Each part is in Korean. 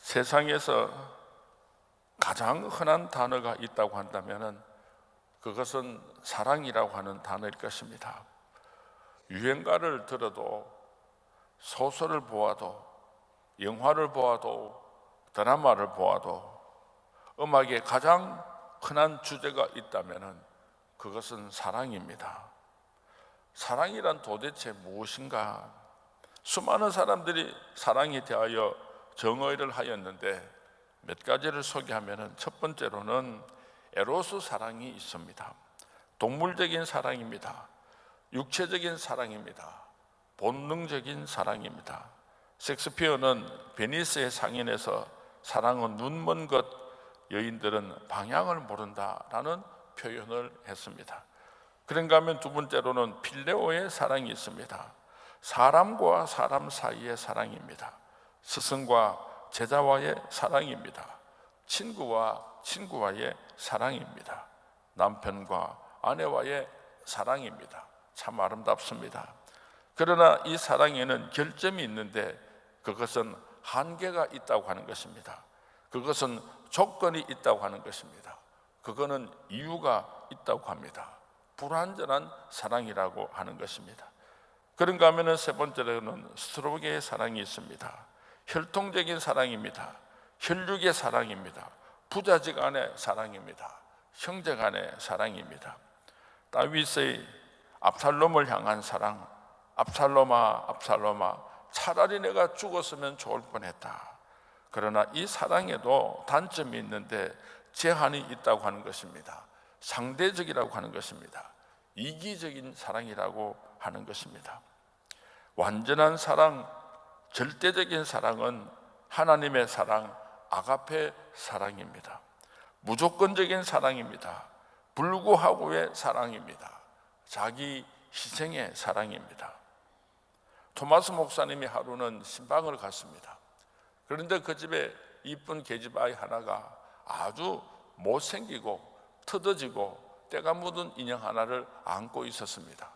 세상에서 가장 흔한 단어가 있다고 한다면 그것은 사랑이라고 하는 단어일 것입니다. 유행가를 들어도, 소설을 보아도, 영화를 보아도, 드라마를 보아도 음악에 가장 흔한 주제가 있다면 그것은 사랑입니다. 사랑이란 도대체 무엇인가? 수많은 사람들이 사랑에 대하여 정의를 하였는데 몇 가지를 소개하면, 첫 번째로는 에로스 사랑이 있습니다. 동물적인 사랑입니다. 육체적인 사랑입니다. 본능적인 사랑입니다. 섹스피어는 베니스의 상인에서 사랑은 눈먼 것, 여인들은 방향을 모른다라는 표현을 했습니다. 그런가 하면 두 번째로는 필레오의 사랑이 있습니다. 사람과 사람 사이의 사랑입니다. 스승과 제자와의 사랑입니다. 친구와 친구와의 사랑입니다. 남편과 아내와의 사랑입니다. 참 아름답습니다. 그러나 이 사랑에는 결점이 있는데 그것은 한계가 있다고 하는 것입니다. 그것은 조건이 있다고 하는 것입니다. 그거는 이유가 있다고 합니다. 불완전한 사랑이라고 하는 것입니다. 그런가 하면 세 번째로는 스트로게의 사랑이 있습니다. 혈통적인 사랑입니다. 혈육의 사랑입니다. 부자지간의 사랑입니다. 형제간의 사랑입니다. 다윗의 압살롬을 향한 사랑, 압살롬아 압살롬아 차라리 내가 죽었으면 좋을 뻔했다. 그러나 이 사랑에도 단점이 있는데 제한이 있다고 하는 것입니다. 상대적이라고 하는 것입니다. 이기적인 사랑이라고 하는 것입니다. 완전한 사랑, 절대적인 사랑은 하나님의 사랑, 아가페 사랑입니다. 무조건적인 사랑입니다. 불구하고의 사랑입니다. 자기 희생의 사랑입니다. 토마스 목사님이 하루는 신방을 갔습니다. 그런데 그 집에 이쁜 계집아이 하나가 아주 못생기고 터덕지고 때가 묻은 인형 하나를 안고 있었습니다.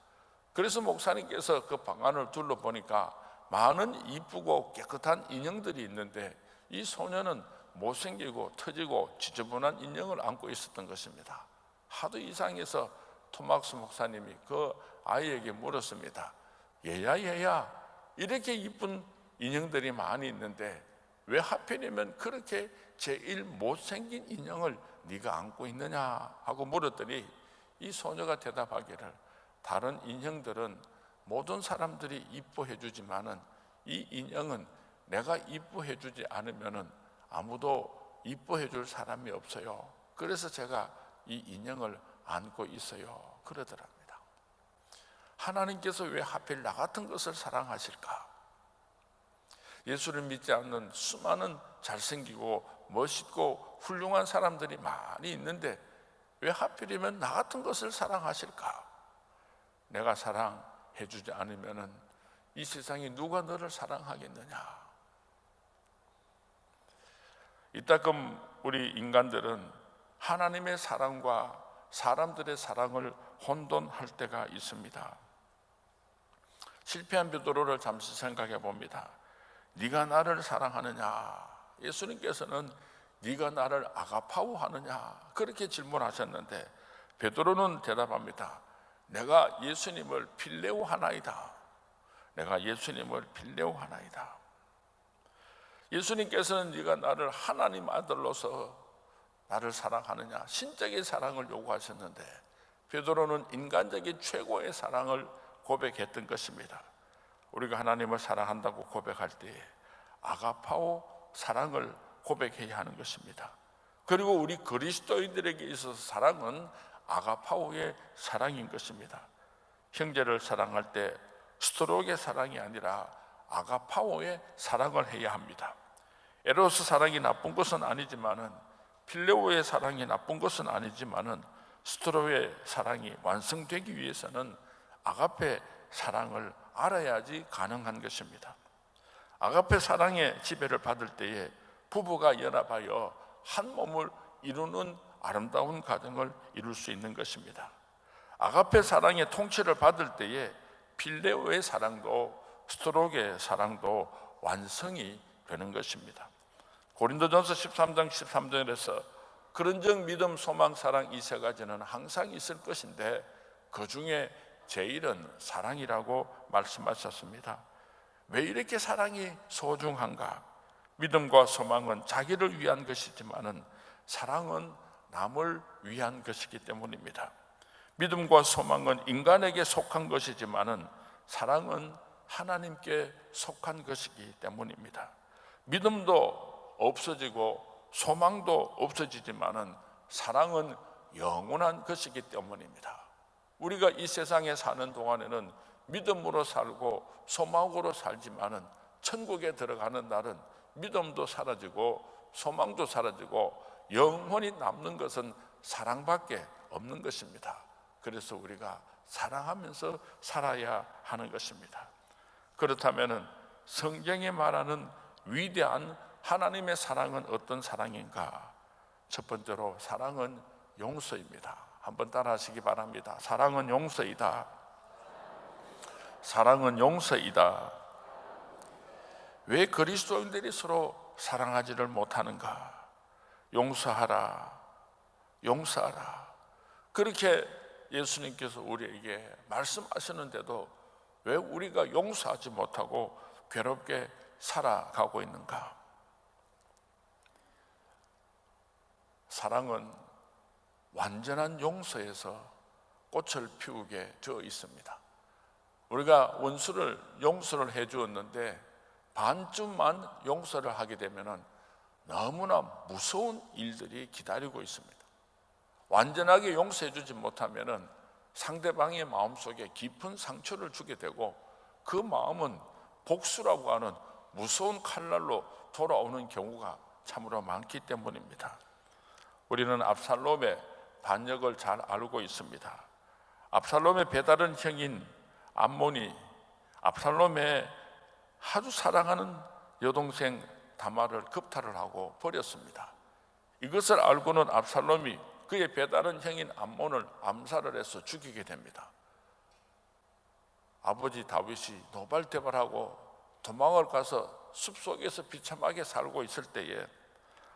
그래서 목사님께서 그 방 안을 둘러보니까 많은 이쁘고 깨끗한 인형들이 있는데 이 소녀는 못생기고 터지고 지저분한 인형을 안고 있었던 것입니다. 하도 이상해서 토마스 목사님이 그 아이에게 물었습니다. 얘야 이렇게 이쁜 인형들이 많이 있는데 왜 하필이면 그렇게 제일 못생긴 인형을 네가 안고 있느냐 하고 물었더니 이 소녀가 대답하기를, 다른 인형들은 모든 사람들이 이뻐해 주지만은 이 인형은 내가 이뻐해 주지 않으면은 아무도 이뻐해 줄 사람이 없어요. 그래서 제가 이 인형을 안고 있어요. 그러더랍니다. 하나님께서 왜 하필 나 같은 것을 사랑하실까? 예수를 믿지 않는 수많은 잘생기고 멋있고 훌륭한 사람들이 많이 있는데 왜 하필이면 나 같은 것을 사랑하실까? 내가 사랑해 주지 않으면 이 세상에 누가 너를 사랑하겠느냐? 이따금 우리 인간들은 하나님의 사랑과 사람들의 사랑을 혼돈할 때가 있습니다. 실패한 베드로를 잠시 생각해 봅니다. 네가 나를 사랑하느냐? 예수님께서는 네가 나를 아가파오 하느냐? 그렇게 질문하셨는데 베드로는 대답합니다. 내가 예수님을 필레오 하나이다. 내가 예수님을 필레오 하나이다. 예수님께서는 네가 나를 하나님 아들로서 나를 사랑하느냐? 신적인 사랑을 요구하셨는데 베드로는 인간적인 최고의 사랑을 고백했던 것입니다. 우리가 하나님을 사랑한다고 고백할 때에 아가파오 사랑을 고백해야 하는 것입니다. 그리고 우리 그리스도인들에게 있어서 사랑은 아가파오의 사랑인 것입니다. 형제를 사랑할 때 스토록의 사랑이 아니라 아가파오의 사랑을 해야 합니다. 에로스 사랑이 나쁜 것은 아니지만은, 필레오의 사랑이 나쁜 것은 아니지만은, 스토로의 사랑이 완성되기 위해서는 아가페 사랑을 알아야지 가능한 것입니다. 아가페 사랑의 지배를 받을 때에 부부가 연합하여 한 몸을 이루는 아름다운 가정을 이룰 수 있는 것입니다. 아가페 사랑의 통치를 받을 때에 필레오의 사랑도 스토록의 사랑도 완성이 되는 것입니다. 고린도전서 13장 13절에서 그런즉 믿음, 소망, 사랑 이 세 가지는 항상 있을 것인데 그 중에 제일은 사랑이라고 말씀하셨습니다. 왜 이렇게 사랑이 소중한가? 믿음과 소망은 자기를 위한 것이지만은 사랑은 남을 위한 것이기 때문입니다. 믿음과 소망은 인간에게 속한 것이지만은 사랑은 하나님께 속한 것이기 때문입니다. 믿음도 없어지고 소망도 없어지지만은 사랑은 영원한 것이기 때문입니다. 우리가 이 세상에 사는 동안에는 믿음으로 살고 소망으로 살지만은 천국에 들어가는 날은 믿음도 사라지고 소망도 사라지고 영원히 남는 것은 사랑밖에 없는 것입니다. 그래서 우리가 사랑하면서 살아야 하는 것입니다. 그렇다면 성경이 말하는 위대한 하나님의 사랑은 어떤 사랑인가? 첫 번째로 사랑은 용서입니다. 한번 따라 하시기 바랍니다. 사랑은 용서이다. 사랑은 용서이다. 왜 그리스도인들이 서로 사랑하지를 못하는가? 용서하라, 용서하라. 그렇게 예수님께서 우리에게 말씀하시는데도 왜 우리가 용서하지 못하고 괴롭게 살아가고 있는가? 사랑은 완전한 용서에서 꽃을 피우게 되어 있습니다. 우리가 원수를 용서를 해 주었는데 반쯤만 용서를 하게 되면 너무나 무서운 일들이 기다리고 있습니다. 완전하게 용서해 주지 못하면 상대방의 마음속에 깊은 상처를 주게 되고 그 마음은 복수라고 하는 무서운 칼날로 돌아오는 경우가 참으로 많기 때문입니다. 우리는 압살롬의 반역을 잘 알고 있습니다. 압살롬의 배다른 형인 암몬이 압살롬의 아주 사랑하는 여동생 다말을 겁탈을 하고 버렸습니다. 이것을 알고는 압살롬이 그의 배다른 형인 암몬을 암살을 해서 죽이게 됩니다. 아버지 다윗이 노발대발하고 도망을 가서 숲속에서 비참하게 살고 있을 때에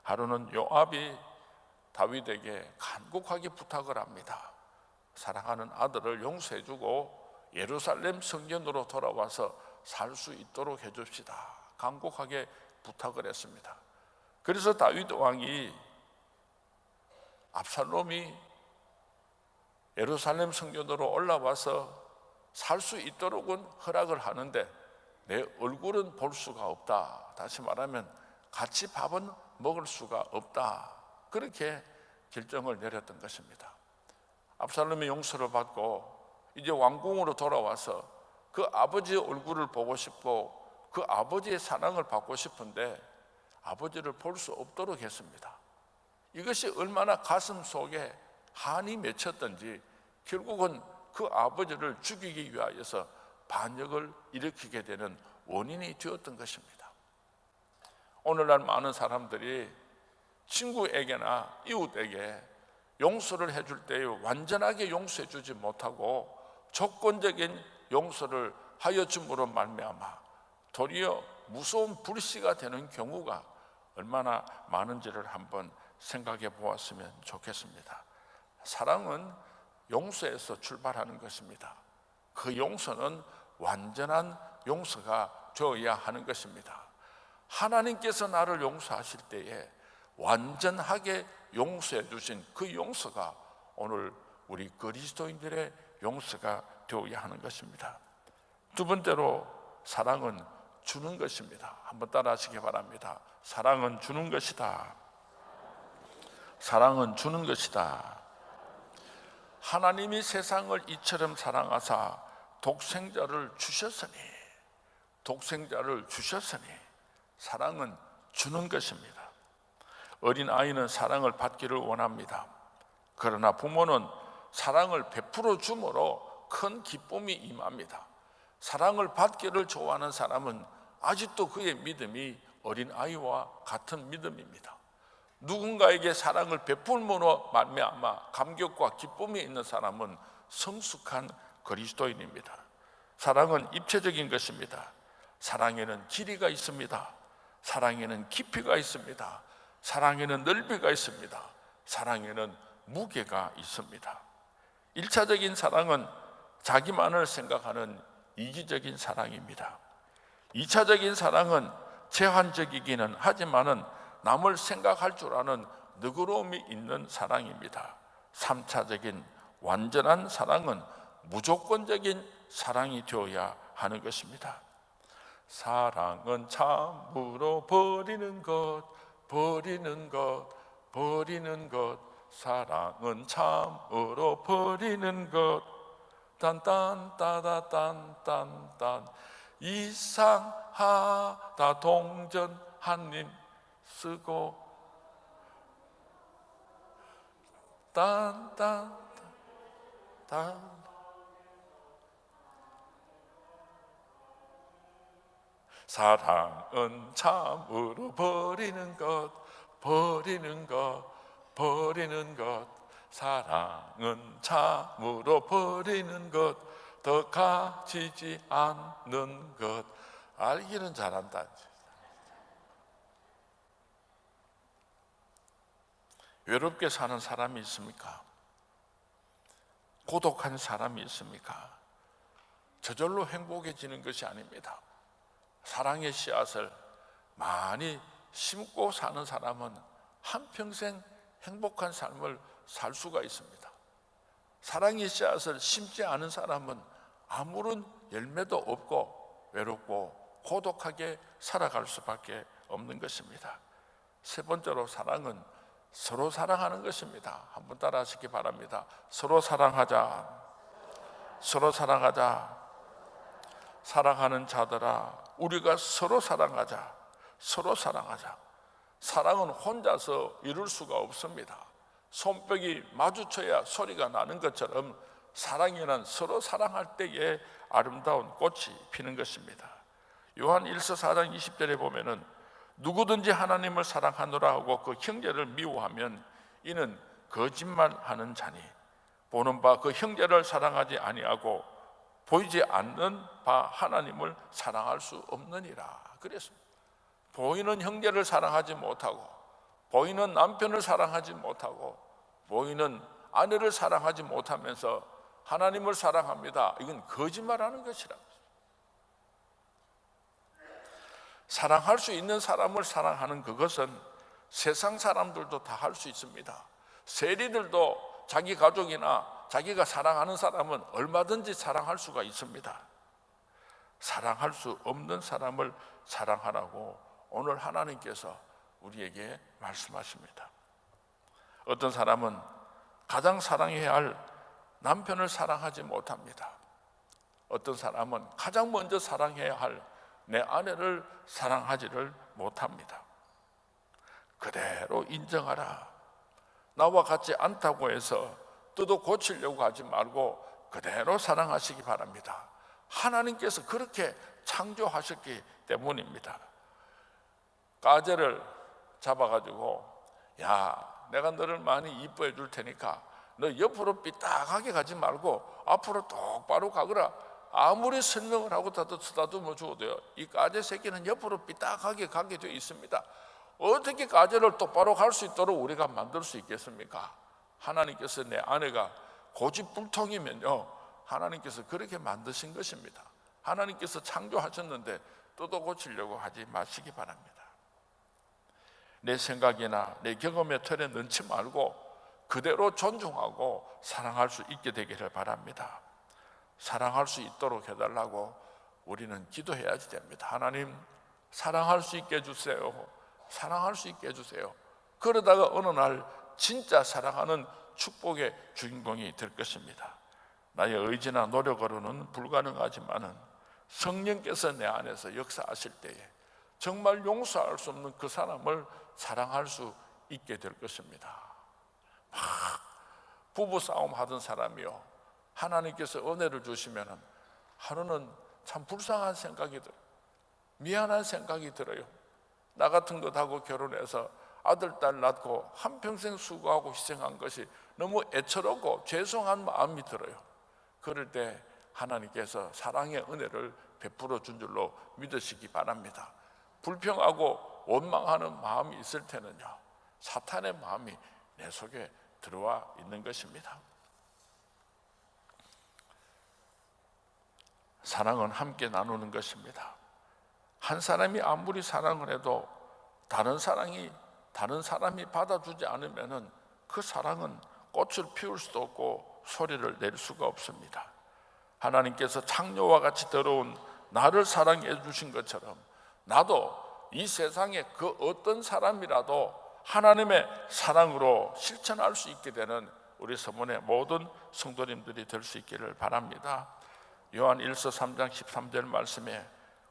하루는 요압이 다윗에게 간곡하게 부탁을 합니다. 사랑하는 아들을 용서해주고 예루살렘 성전으로 돌아와서 살 수 있도록 해줍시다. 간곡하게 부탁을 했습니다. 그래서 다윗 왕이 압살롬이 예루살렘 성전으로 올라와서 살 수 있도록은 허락을 하는데 내 얼굴은 볼 수가 없다. 다시 말하면 같이 밥은 먹을 수가 없다. 그렇게 결정을 내렸던 것입니다. 압살롬의 용서를 받고 이제 왕궁으로 돌아와서 그 아버지의 얼굴을 보고 싶고 그 아버지의 사랑을 받고 싶은데 아버지를 볼 수 없도록 했습니다. 이것이 얼마나 가슴 속에 한이 맺혔던지 결국은 그 아버지를 죽이기 위하여서 반역을 일으키게 되는 원인이 되었던 것입니다. 오늘날 많은 사람들이 친구에게나 이웃에게 용서를 해줄 때에 완전하게 용서해 주지 못하고 조건적인 용서를 하여 줌으로 말미암아 도리어 무서운 불씨가 되는 경우가 얼마나 많은지를 한번 생각해 보았으면 좋겠습니다. 사랑은 용서에서 출발하는 것입니다. 그 용서는 완전한 용서가 되어야 하는 것입니다. 하나님께서 나를 용서하실 때에 완전하게 용서해 주신 그 용서가 오늘 우리 그리스도인들의 용서가 되어야 하는 것입니다. 두 번째로 사랑은 주는 것입니다. 한번 따라 하시기 바랍니다. 사랑은 주는 것이다. 사랑은 주는 것이다. 하나님이 세상을 이처럼 사랑하사 독생자를 주셨으니 사랑은 주는 것입니다. 어린아이는 사랑을 받기를 원합니다. 그러나 부모는 사랑을 베풀어 줌으로 큰 기쁨이 임합니다. 사랑을 받기를 좋아하는 사람은 아직도 그의 믿음이 어린아이와 같은 믿음입니다. 누군가에게 사랑을 베풀므로 말미암아 감격과 기쁨이 있는 사람은 성숙한 그리스도인입니다. 사랑은 입체적인 것입니다. 사랑에는 길이가 있습니다. 사랑에는 깊이가 있습니다. 사랑에는 넓이가 있습니다. 사랑에는 무게가 있습니다. 1차적인 사랑은 자기만을 생각하는 이기적인 사랑입니다. 2차적인 사랑은 제한적이기는 하지만은 남을 생각할 줄 아는 너그러움이 있는 사랑입니다. 3차적인 완전한 사랑은 무조건적인 사랑이 되어야 하는 것입니다. 사랑은 참으로 버리는 것, 버리는 것, 버리는 것. 사랑은 참으로 버리는 것. 딴딴따다딴딴딴. 이상하다 동전 한 입 쓰고 딴딴딴. 사랑은 참으로 버리는 것, 버리는 것, 버리는 것. 사랑은 참으로 버리는 것, 더 가지지 않는 것. 알기는 잘한다. 외롭게 사는 사람이 있습니까? 고독한 사람이 있습니까? 저절로 행복해지는 것이 아닙니다. 사랑의 씨앗을 많이 심고 사는 사람은 한평생 행복한 삶을 살 수가 있습니다. 사랑의 씨앗을 심지 않은 사람은 아무런 열매도 없고 외롭고 고독하게 살아갈 수밖에 없는 것입니다. 세 번째로 사랑은 서로 사랑하는 것입니다. 한번 따라 하시기 바랍니다. 서로 사랑하자. 서로 사랑하자. 사랑하는 자들아, 우리가 서로 사랑하자. 서로 사랑하자. 사랑은 혼자서 이룰 수가 없습니다. 손뼉이 마주쳐야 소리가 나는 것처럼 사랑이란 서로 사랑할 때에 아름다운 꽃이 피는 것입니다. 요한 1서 4장 20절에 보면은 누구든지 하나님을 사랑하노라 하고 그 형제를 미워하면 이는 거짓말하는 자니 보는 바 그 형제를 사랑하지 아니하고 보이지 않는 바 하나님을 사랑할 수 없느니라. 그랬습니다. 보이는 형제를 사랑하지 못하고 보이는 남편을 사랑하지 못하고 보이는 아내를 사랑하지 못하면서 하나님을 사랑합니다. 이건 거짓말하는 것이라. 사랑할 수 있는 사람을 사랑하는 그것은 세상 사람들도 다 할 수 있습니다. 세리들도 자기 가족이나 자기가 사랑하는 사람은 얼마든지 사랑할 수가 있습니다. 사랑할 수 없는 사람을 사랑하라고 오늘 하나님께서 우리에게 말씀하십니다. 어떤 사람은 가장 사랑해야 할 남편을 사랑하지 못합니다. 어떤 사람은 가장 먼저 사랑해야 할 내 아내를 사랑하지를 못합니다. 그대로 인정하라. 나와 같지 않다고 해서 뜯어 고치려고 하지 말고 그대로 사랑하시기 바랍니다. 하나님께서 그렇게 창조하셨기 때문입니다. 가재를 잡아가지고 야, 내가 너를 많이 이뻐해 줄 테니까 너 옆으로 삐딱하게 가지 말고 앞으로 똑바로 가거라. 아무리 설명을 하고 쓰다듬어 주어도요, 이 가재 새끼는 옆으로 삐딱하게 가게 되어 있습니다. 어떻게 가재를 똑바로 갈 수 있도록 우리가 만들 수 있겠습니까? 하나님께서 내 아내가 고집불통이면요, 하나님께서 그렇게 만드신 것입니다. 하나님께서 창조하셨는데 뜯어 고치려고 하지 마시기 바랍니다. 내 생각이나 내 경험의 틀에 넣지 말고 그대로 존중하고 사랑할 수 있게 되기를 바랍니다. 사랑할 수 있도록 해달라고 우리는 기도해야지 됩니다. 하나님, 사랑할 수 있게 해주세요. 사랑할 수 있게 해주세요. 그러다가 어느 날 진짜 사랑하는 축복의 주인공이 될 것입니다. 나의 의지나 노력으로는 불가능하지만은 성령께서 내 안에서 역사하실 때에 정말 용서할 수 없는 그 사람을 사랑할 수 있게 될 것입니다. 막 부부싸움 하던 사람이요, 하나님께서 은혜를 주시면 하루는 참 불쌍한 생각이 들어요. 미안한 생각이 들어요. 나 같은 것하고 결혼해서 아들, 딸 낳고 한평생 수고하고 희생한 것이 너무 애처롭고 죄송한 마음이 들어요. 그럴 때 하나님께서 사랑의 은혜를 베풀어 준 줄로 믿으시기 바랍니다. 불평하고 원망하는 마음이 있을 때는요, 사탄의 마음이 내 속에 들어와 있는 것입니다. 사랑은 함께 나누는 것입니다. 한 사람이 아무리 사랑을 해도 다른 사람이 받아주지 않으면 그 사랑은 꽃을 피울 수도 없고 소리를 낼 수가 없습니다. 하나님께서 창녀와 같이 더러운 나를 사랑해 주신 것처럼 나도 이 세상에 그 어떤 사람이라도 하나님의 사랑으로 실천할 수 있게 되는 우리 서문의 모든 성도님들이 될 수 있기를 바랍니다. 요한 1서 3장 13절 말씀에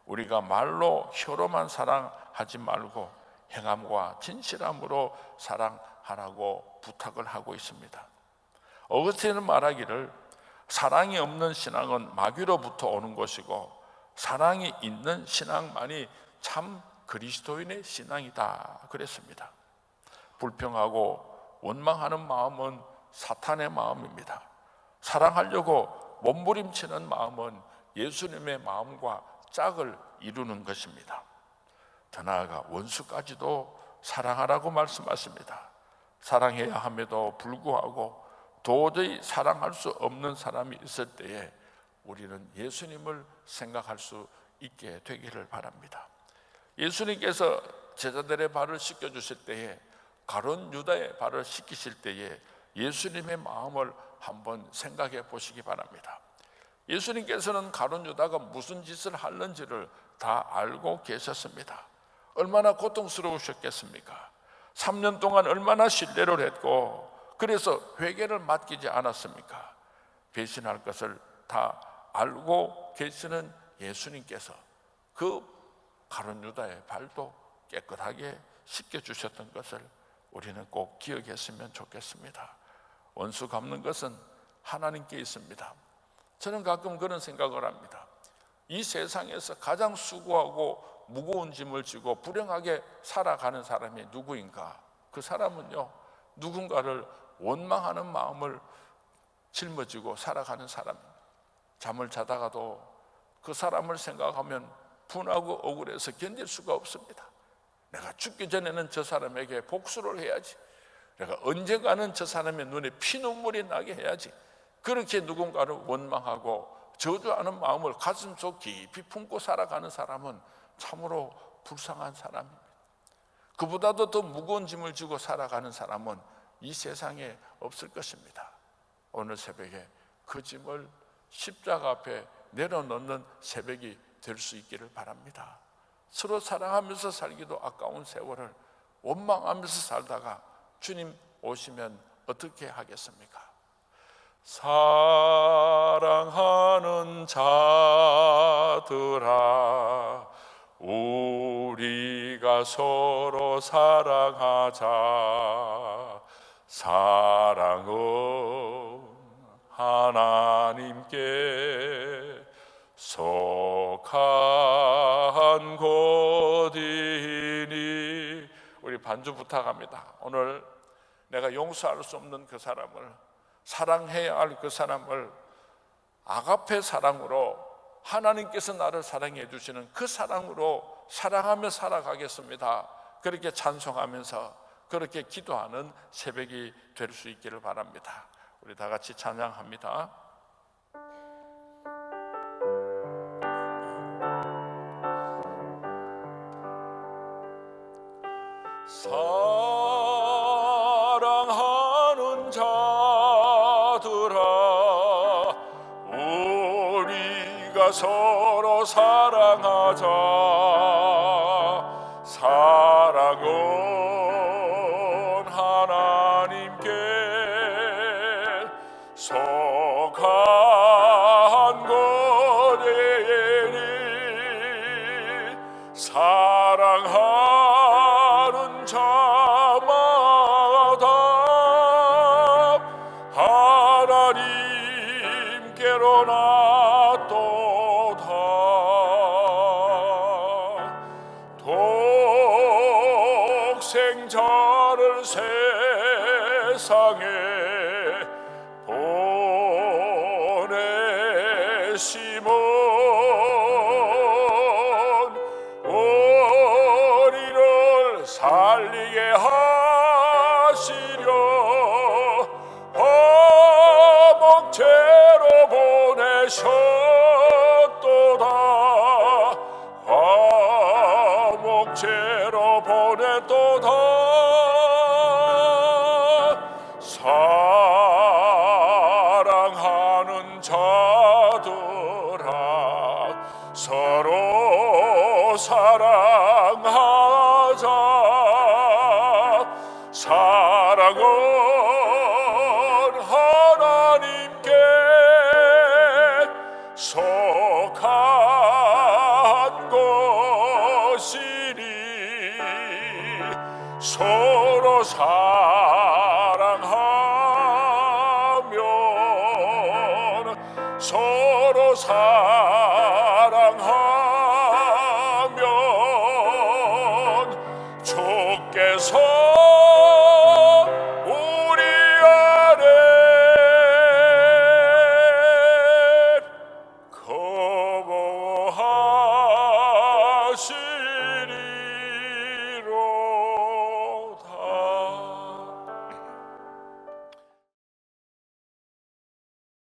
우리가 말로 혀로만 사랑하지 말고 행함과 진실함으로 사랑하라고 부탁을 하고 있습니다. 어거스틴은 말하기를 사랑이 없는 신앙은 마귀로부터 오는 것이고 사랑이 있는 신앙만이 참 그리스도인의 신앙이다 그랬습니다. 불평하고 원망하는 마음은 사탄의 마음입니다. 사랑하려고 몸부림치는 마음은 예수님의 마음과 짝을 이루는 것입니다. 더 나아가 원수까지도 사랑하라고 말씀하십니다. 사랑해야 함에도 불구하고 도저히 사랑할 수 없는 사람이 있을 때에 우리는 예수님을 생각할 수 있게 되기를 바랍니다. 예수님께서 제자들의 발을 씻겨주실 때에 가룟 유다의 발을 씻기실 때에 예수님의 마음을 한번 생각해 보시기 바랍니다. 예수님께서는 가룟 유다가 무슨 짓을 하는지를 다 알고 계셨습니다. 얼마나 고통스러우셨겠습니까? 3년 동안 얼마나 신뢰를 했고 그래서 회개를 맡기지 않았습니까? 배신할 것을 다 알고 계시는 예수님께서 그 가룟 유다의 발도 깨끗하게 씻겨주셨던 것을 우리는 꼭 기억했으면 좋겠습니다. 원수 갚는 것은 하나님께 있습니다. 저는 가끔 그런 생각을 합니다. 이 세상에서 가장 수고하고 무거운 짐을 지고 불행하게 살아가는 사람이 누구인가? 그 사람은요, 누군가를 원망하는 마음을 짊어지고 살아가는 사람입니다. 잠을 자다가도 그 사람을 생각하면 분하고 억울해서 견딜 수가 없습니다. 내가 죽기 전에는 저 사람에게 복수를 해야지. 내가 언젠가는 저 사람의 눈에 피눈물이 나게 해야지. 그렇게 누군가를 원망하고 저주하는 마음을 가슴속 깊이 품고 살아가는 사람은 참으로 불쌍한 사람입니다. 그보다도 더 무거운 짐을 지고 살아가는 사람은 이 세상에 없을 것입니다. 오늘 새벽에 그 짐을 십자가 앞에 내려놓는 새벽이 될 수 있기를 바랍니다. 서로 사랑하면서 살기도 아까운 세월을 원망하면서 살다가 주님 오시면 어떻게 하겠습니까? 사랑하는 자들아, 우리가 서로 사랑하자. 사랑은 하나님께 속한 것이니. 우리 반주 부탁합니다. 오늘 내가 용서할 수 없는 그 사람을, 사랑해야 할 그 사람을 아가페 사랑으로, 하나님께서 나를 사랑해 주시는 그 사랑으로 사랑하며 살아가겠습니다. 그렇게 찬송하면서 그렇게 기도하는 새벽이 될 수 있기를 바랍니다. 우리 다 같이 찬양합니다. 사랑하는 자들아, 우리가 서로 사랑하자. 사랑은 하나님께 속한 것이니. 사랑하는 자마다 하나님께로 낫도다. 독생자를 세상에 보내심은 우리를 살리게 하시려 목재로 보내셨도다. 목재로 보냈도다. 사랑하는 자들아, 서로 사랑하자. 사랑은 하나님께 속한 것이니 서로 사랑하면 서로 사랑하면 주께서